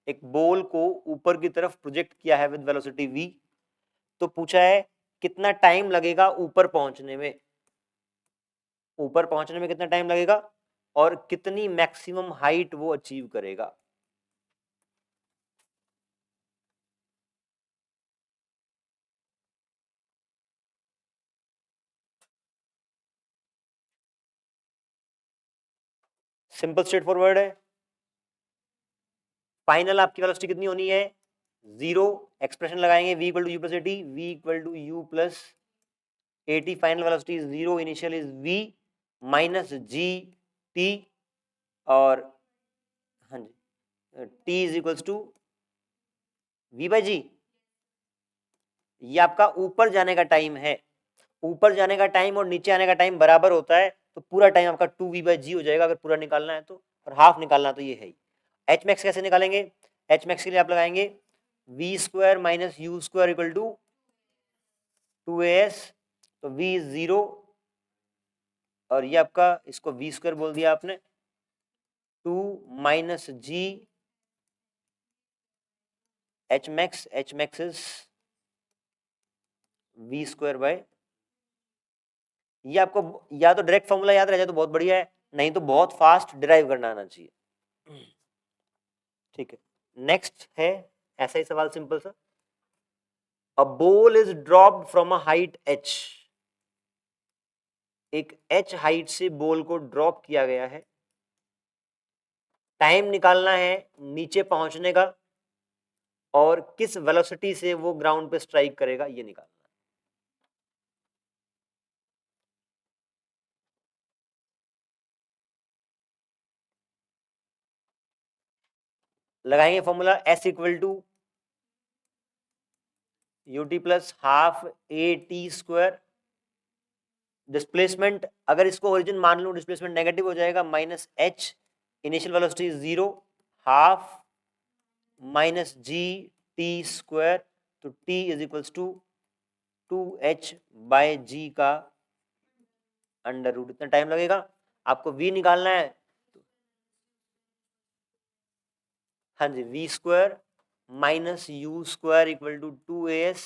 एक बॉल को ऊपर की तरफ प्रोजेक्ट किया है विद वेलोसिटी v, तो पूछा है कितना टाइम लगेगा ऊपर पहुंचने में, ऊपर पहुंचने में कितना टाइम लगेगा और कितनी मैक्सिमम हाइट वो अचीव करेगा। सिंपल स्ट्रेट फॉरवर्ड है। फाइनल आपकी वेलोसिटी कितनी होनी है, 0। एक्सप्रेशन लगाएंगे v equal to u plus a t, v equal to u plus a t. Final velocity is 0, initial is v minus g t, और हाँ जी t is equals to v by g. ये आपका ऊपर जाने का टाइम है, ऊपर जाने का टाइम और नीचे आने का टाइम बराबर होता है, तो पूरा टाइम आपका 2v बाई जी हो जाएगा अगर पूरा निकालना है तो, और हाफ निकालना तो ये है ही। एच मैक्स कैसे निकालेंगे, एच मैक्स के लिए आप लगाएंगे V square minus you square equal to 2as, तो v इज 0 और ये आपका, इसको वी स्क्वायर बोल दिया आपने, 2 minus G H max is V square by, ये आपको या तो डायरेक्ट फॉर्मूला याद रह जाए तो बहुत बढ़िया है, नहीं तो बहुत फास्ट डिराइव करना आना चाहिए। ठीक है, नेक्स्ट है ऐसा ही सवाल सिंपल सा। A ball is dropped from a height h। एक h हाइट से बॉल को ड्रॉप किया गया है, टाइम निकालना है नीचे पहुंचने का और किस वेलोसिटी से वो ग्राउंड पे स्ट्राइक करेगा ये निकालना है। लगाएंगे formula s equal to UT plus half A T square. Displacement अगर इसको ओरिजिन मान लूं, डिस्प्लेसमेंट नेगेटिव हो जाएगा, minus h, initial velocity 0, half minus g t square, तो t is equals to 2h by g का अंडर रूट। इतना time लगेगा, आपको v निकालना है। हाँ जी, v square minus you square equal to 2as,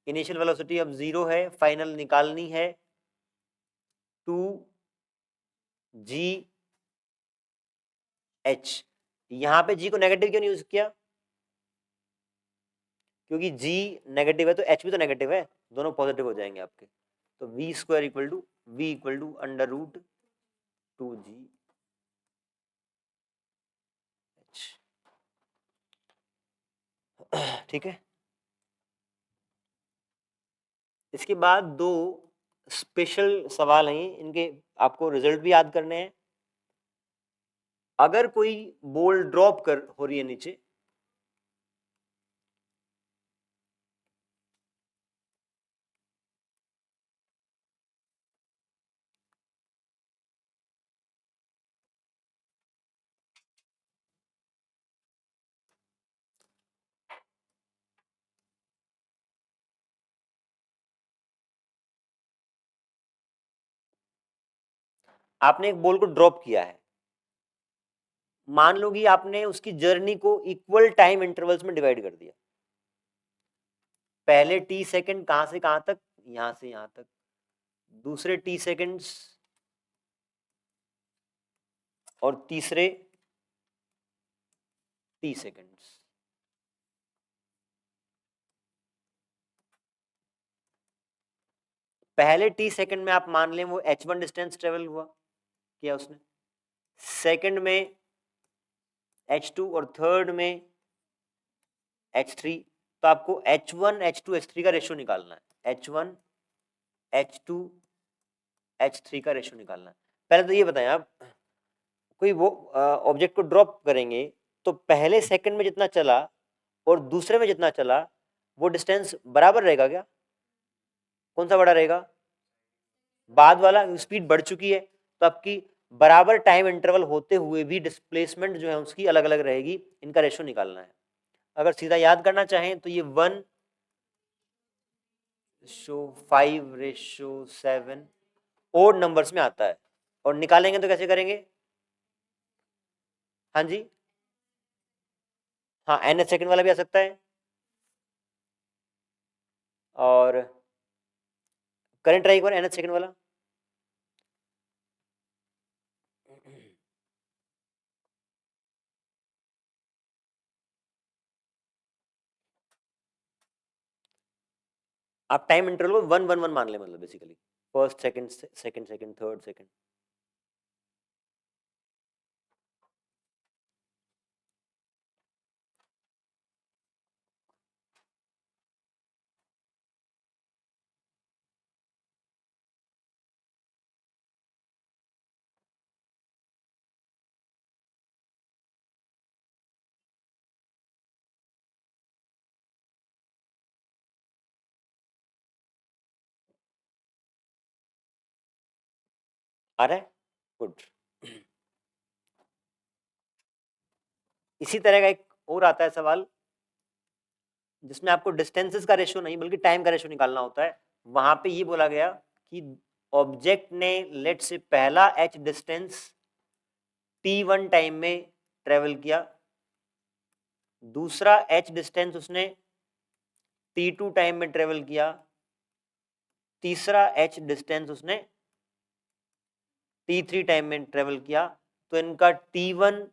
initial velocity अब 0 है, फाइनल निकालनी है 2g h। यहां पे g को नेगेटिव क्यों नहीं यूज किया, क्योंकि g नेगेटिव है तो h भी तो नेगेटिव है, दोनों पॉजिटिव हो जाएंगे आपके। तो V square equal to under root 2g h। ठीक है, इसके बाद दो स्पेशल सवाल हैं, इनके आपको रिजल्ट भी याद करने हैं। अगर कोई बॉल ड्रॉप कर हो रही है नीचे, आपने एक बॉल को ड्रॉप किया है, मान लो कि आपने उसकी जर्नी को इक्वल टाइम इंटरवल्स में डिवाइड कर दिया। पहले टी सेकंड कहां से कहां तक, यहां से यहां तक, दूसरे टी सेकंड्स और तीसरे टी सेकंड्स। पहले टी सेकंड में आप मान लें वो h1 डिस्टेंस ट्रेवल हुआ किया उसने, सेकंड में h2 और थर्ड में h3। तो आपको h1 h2 h3 का रेशियो निकालना है, h1 h2 h3 का रेशियो निकालना है। पहले तो ये बताएं आप, कोई वो ऑब्जेक्ट को ड्रॉप करेंगे तो पहले सेकंड में जितना चला और दूसरे में जितना चला वो डिस्टेंस बराबर रहेगा क्या? कौन सा बड़ा रहेगा? बाद वाला। स्पीड बढ़ चुकी है तो आपकी बराबर टाइम इंटरवल होते हुए भी डिस्प्लेसमेंट जो है उसकी अलग अलग रहेगी। इनका रेशो निकालना है। अगर सीधा याद करना चाहें तो ये 1:5:7 ओड नंबर्स में आता है। और निकालेंगे तो कैसे करेंगे? हाँ जी, हाँ, nth सेकंड वाला भी आ सकता है। और करंट ट्राई एक बार nth सेकंड वाला। आप टाइम इंटरवल को 1:1:1 मान ले, मतलब basically first second second second third second. आ रहा है? गुड। इसी तरह का एक और आता है सवाल जिसमें आपको डिस्टेंसेस का रेशियो नहीं बल्कि टाइम का रेशियो निकालना होता है। वहां पे ये बोला गया कि ऑब्जेक्ट ने लेट से पहला h डिस्टेंस t1 टाइम में ट्रेवल किया, दूसरा h डिस्टेंस उसने t2 टाइम में ट्रेवल किया, तीसरा h डिस्टेंस उसने t3 टाइम में ट्रेवल किया। तो इनका t1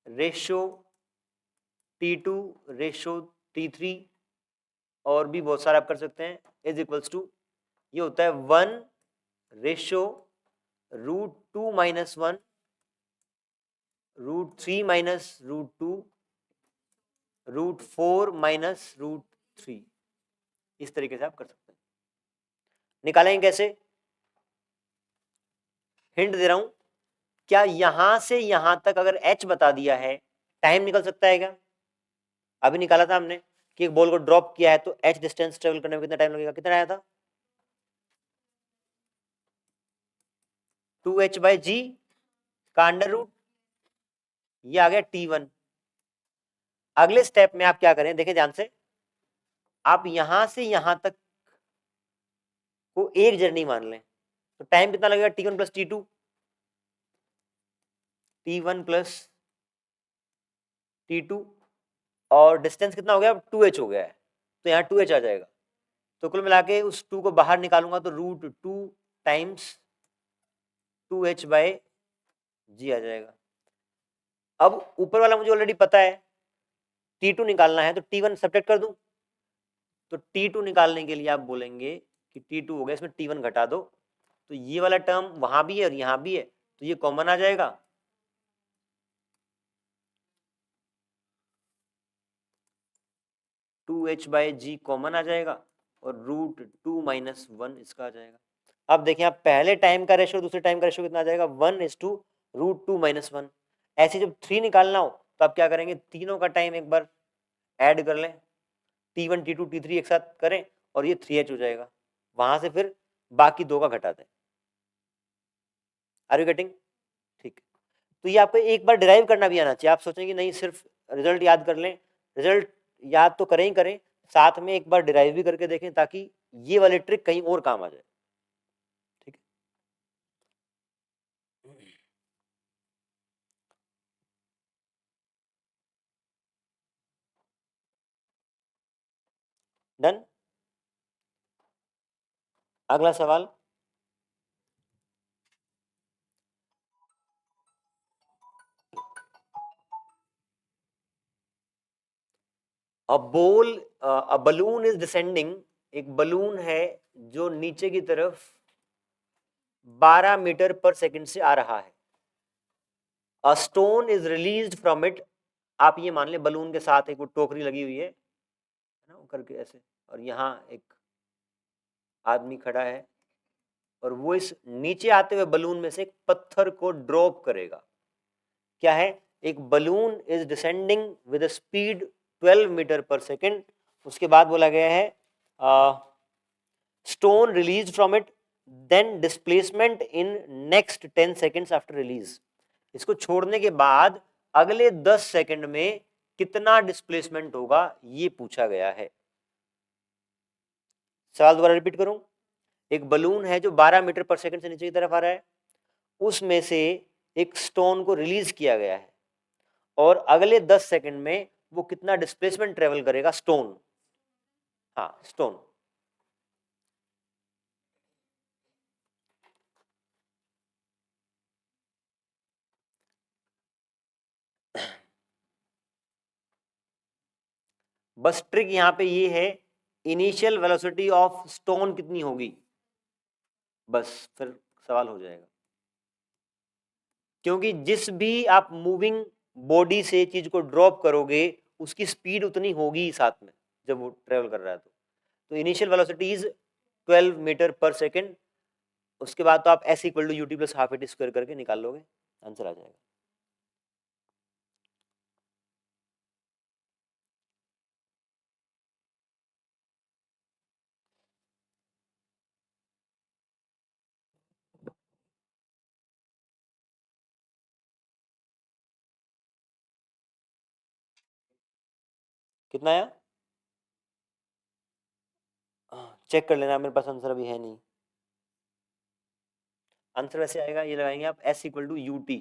ratio t2 ratio t3 और भी बहुत सारा आप कर सकते हैं इज इक्वल्स टू, ये होता है 1/√2 - 1 √3 - √2 √4 - √3। इस तरीके से आप कर सकते हैं। निकालेंगे कैसे? हिंट दे रहा हूं, क्या यहां से यहां तक अगर h बता दिया है टाइम निकल सकता है क्या? अभी निकाला था हमने कि एक बॉल को ड्रॉप किया है तो h डिस्टेंस ट्रेवल करने में कितना टाइम लगेगा, कितना आया था? 2h/g का अंडर रूट, ये आ गया t1। अगले स्टेप में आप क्या करें, देखें ध्यान से, आप यहां से यहां तक को एक जर्नी मान लें तो टाइम कितना लगेगा? t1 + t2, t1 + t2 और डिस्टेंस कितना हो गया? 2h हो गया है तो यहाँ 2h आ जाएगा। तो कुल मिला के उस 2 को बाहर निकालूंगा तो √2 टाइम्स 2h/g आ जाएगा। अब ऊपर वाला मुझे ऑलरेडी पता है, t2 निकालना है तो t1 सब्ट्रैक्ट कर दूं। तो t2 निकालने के लिए आप बोलेंगे कि t2 हो गया, इसमें t1 घटा दो, तो ये वाला टर्म वहां भी है और यहां भी है तो ये कॉमन आ जाएगा। टू h/g कॉमन आ जाएगा और √2 - 1 इसका आ जाएगा। अब देखिए आप पहले टाइम का रेशियो दूसरे टाइम का रेशियो कितना आ जाएगा? 1:√2 - 1। ऐसे जब 3 निकालना हो तो आप क्या करेंगे, तीनों का टाइम एक बार ऐड कर लें, t1 t2 t3 एक साथ करें और ये 3h हो जाएगा। वहां से फिर बाकी 2 का घटा दें। Are you getting? ठीक है। तो ये आपको एक बार डिराइव करना भी आना चाहिए। आप सोचेंगे नहीं सिर्फ रिजल्ट याद कर लें, रिजल्ट याद तो करें ही करें, साथ में एक बार डिराइव भी करके देखें ताकि ये वाली ट्रिक कहीं और काम आ जाए। ठीक है, डन। अगला सवाल, अ बलून इज डिसेंडिंग, एक बलून है जो नीचे की तरफ 12 मीटर पर सेकंड से आ रहा है। A stone is released from it. आप ये मान लें बलून के साथ एक वो टोकरी लगी हुई है ना, करके ऐसे, और यहाँ एक आदमी खड़ा है और वो इस नीचे आते हुए बलून में से एक पत्थर को ड्रॉप करेगा। क्या है? एक balloon is descending with speed 12 metre per second. उसके बाद बोला गया है stone release from it, then displacement in next 10 seconds after release. इसको छोड़ने के बाद अगले 10 सेकेंड में कितना डिस्प्लेसमेंट होगा, ये पूछा गया है। सवाल दोबारा रिपीट करूं। एक बलून है जो 12 मीटर पर सेकंड से नीचे की तरफ आ रहा है, उसमें से एक स्टोन को रिलीज किया गया है और अगले 10 सेकंड में वो कितना डिस्प्लेसमेंट ट्रेवल करेगा, स्टोन। हाँ, स्टोन। बस ट्रिक यहां पे ये है, इनिशियल वेलोसिटी ऑफ स्टोन कितनी होगी, बस फिर सवाल हो जाएगा। क्योंकि जिस भी आप मूविंग बॉडी से चीज को ड्रॉप करोगे उसकी स्पीड उतनी होगी साथ में जब वो ट्रेवल कर रहा है। तो initial velocity is 12 metre per second. उसके बाद तो आप S equal to UT plus half at square करके निकाल लोगे, आंसर आ जाएगा। कितना आया? चेक कर लेना, मेरे पास आंसर अभी है नहीं। आंसर वैसे आएगा, ये लगाएंगे आप S equal to you t.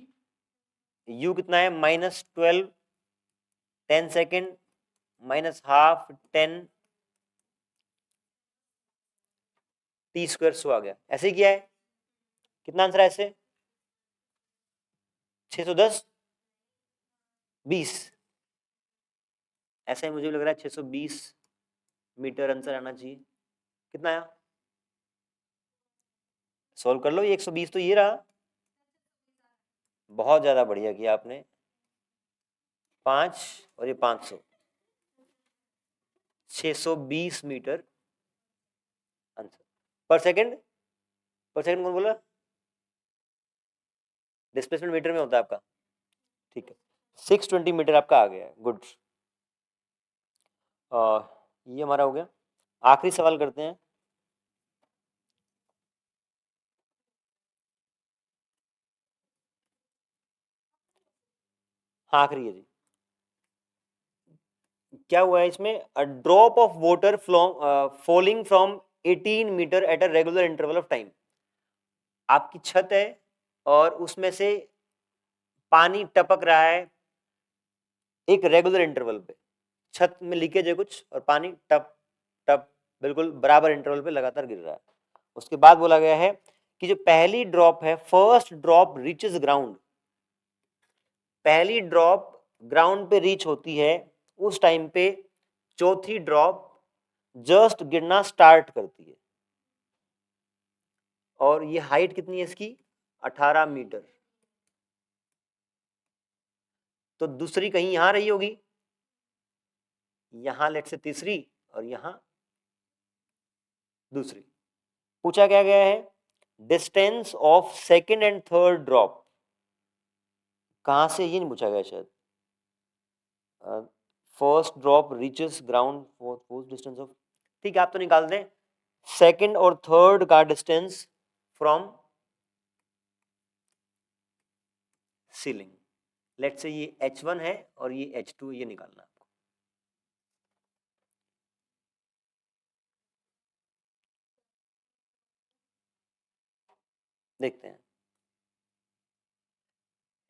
U कितना है, -12 10 second minus half 10 t square, so आ गया। ऐसे ही किया है। कितना आंसर है ऐसे? 610 20। ऐसे ही मुझे लग रहा है 620 मीटर आंसर आना चाहिए। कितना आया? सॉल्व कर लो, ये 120 तो ये रहा। बहुत ज्यादा बढ़िया किया आपने। 5 और ये 500, 620 मीटर आंसर पर सेकंड। पर सेकंड कौन बोला? डिस्प्लेसमेंट मीटर में होता है आपका, ठीक है। 620 मीटर आपका आ गया है, गुड। ये हमारा हो गया। आखिरी सवाल करते हैं। हाँ, आखिरी है जी। क्या हुआ है इसमें? A drop of water falling from 18 metre at a regular interval of time. आपकी छत है और उसमें से पानी टपक रहा है एक रेगुलर इंटरवल पे। छत में लीकेज है कुछ और पानी टप टप बिल्कुल बराबर इंटरवल पे लगातार गिर रहा है। उसके बाद बोला गया है कि जो पहली ड्रॉप है, फर्स्ट ड्रॉप रीचेस ग्राउंड। पहली ड्रॉप ग्राउंड पे रीच होती है उस टाइम पे चौथी ड्रॉप जस्ट गिरना स्टार्ट करती है। और ये हाइट कितनी है इसकी? 18 मीटर। तो दूसरी कहीं यहां रही होगी, यहां लेट से तीसरी, और यहां दूसरी। पूछा क्या गया है? Distance of second and third drop. कहां से, ये नहीं पूछा गया शायद। First drop reaches ground fourth distance of, ठीक है, आप तो निकाल दें। सेकेंड और थर्ड का डिस्टेंस फ्रॉम सीलिंग। लेट से ये h1 है और ये h2, ये निकालना आपको। देखते हैं।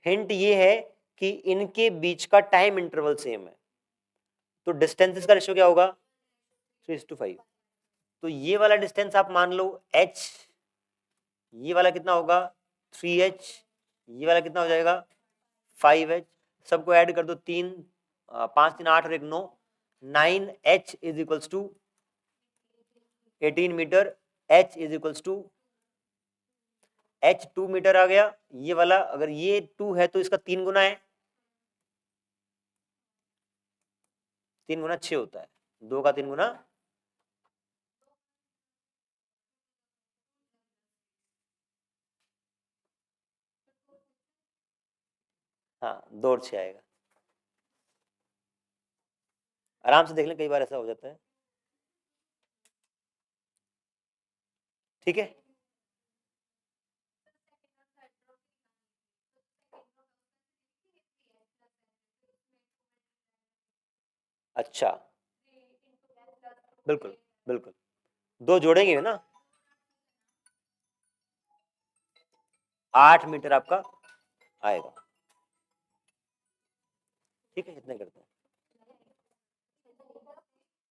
हिंट ये है कि इनके बीच का टाइम इंटरवल सेम है, तो डिस्टेंसेस का रेशियो क्या होगा? 3:5। तो ये वाला डिस्टेंस आप मान लो h, ये वाला कितना होगा? 3h, ये वाला कितना हो जाएगा? 5h। सबको ऐड कर दो, 5 3 8 और 1 9, 9h is equals to 18 metre. h is equals to h 2 metre आ गया। ये वाला अगर ये 2 है तो इसका 3 गुना है, 3 गुना 6 होता है, 2 का 3 गुना हाँ 2 और 6 आएगा। आराम से देख लें, कई बार ऐसा हो जाता है। ठीक है, अच्छा बिल्कुल बिल्कुल, 2 जोड़ेंगे ना, 8 मीटर आपका आएगा। ठीक है, इतने करते हैं।